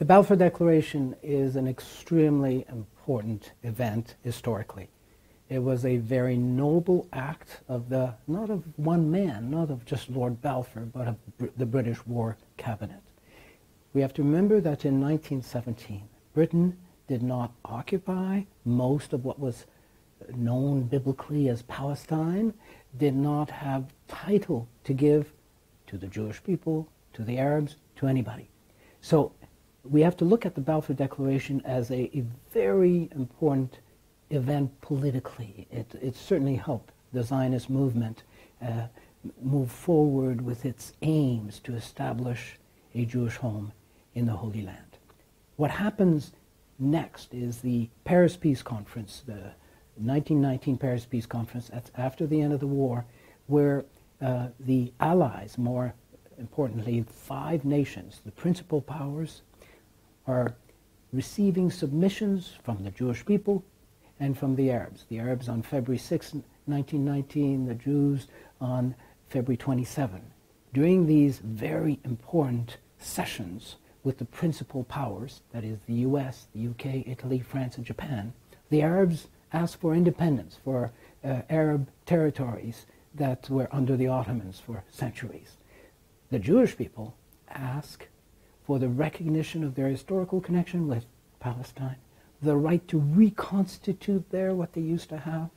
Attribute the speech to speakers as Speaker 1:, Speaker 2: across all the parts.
Speaker 1: The Balfour Declaration is an extremely important event historically. It was a very noble act of not of one man, not of just Lord Balfour, but of the British War Cabinet. We have to remember that in 1917, Britain did not occupy most of what was known biblically as Palestine, did not have title to give to the Jewish people, to the Arabs, to anybody. So we have to look at the Balfour Declaration as a very important event politically. It certainly helped the Zionist movement move forward with its aims to establish a Jewish home in the Holy Land. What happens next is the Paris Peace Conference, the 1919 Paris Peace Conference. That's after the end of the war, where the Allies, more importantly 5 nations, the principal powers, are receiving submissions from the Jewish people and from the Arabs. The Arabs on February 6, 1919, the Jews on February 27. During these very important sessions with the principal powers, that is the US, the UK, Italy, France, and Japan, the Arabs asked for independence for Arab territories that were under the Ottomans for centuries. The Jewish people ask for the recognition of their historical connection with Palestine, the right to reconstitute there what they used to have.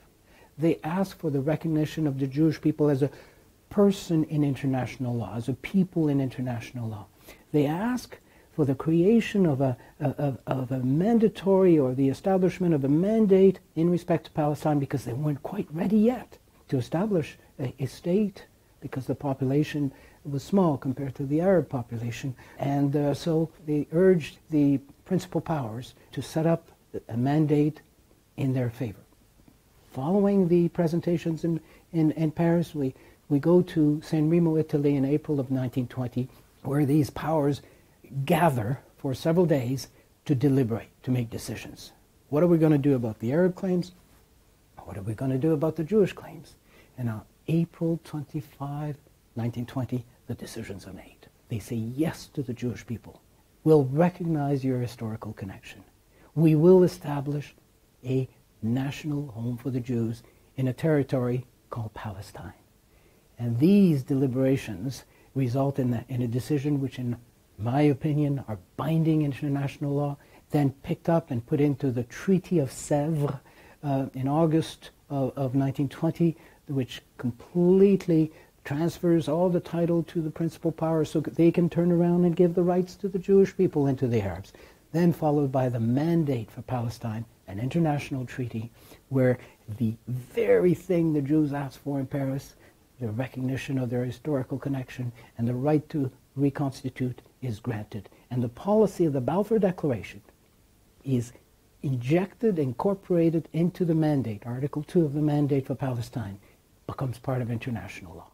Speaker 1: They ask for the recognition of the Jewish people as a person in international law, as a people in international law. They ask for the creation of a mandatory, or the establishment of a mandate in respect to Palestine, because they weren't quite ready yet to establish a state, because the population was small compared to the Arab population. And so they urged the principal powers to set up a mandate in their favor. Following the presentations in Paris, we go to San Remo, Italy in April of 1920, where these powers gather for several days to deliberate, to make decisions. What are we going to do about the Arab claims? What are we going to do about the Jewish claims? And on April 25, 1920, the decisions are made. They say yes to the Jewish people. We'll recognize your historical connection. We will establish a national home for the Jews in a territory called Palestine. And these deliberations result in a decision which, in my opinion, are binding international law, then picked up and put into the Treaty of Sèvres in August of 1920, which completely transfers all the title to the principal powers so that they can turn around and give the rights to the Jewish people and to the Arabs. Then followed by the Mandate for Palestine, an international treaty where the very thing the Jews asked for in Paris, the recognition of their historical connection and the right to reconstitute, is granted. And the policy of the Balfour Declaration is incorporated into the mandate. Article 2 of the Mandate for Palestine becomes part of international law.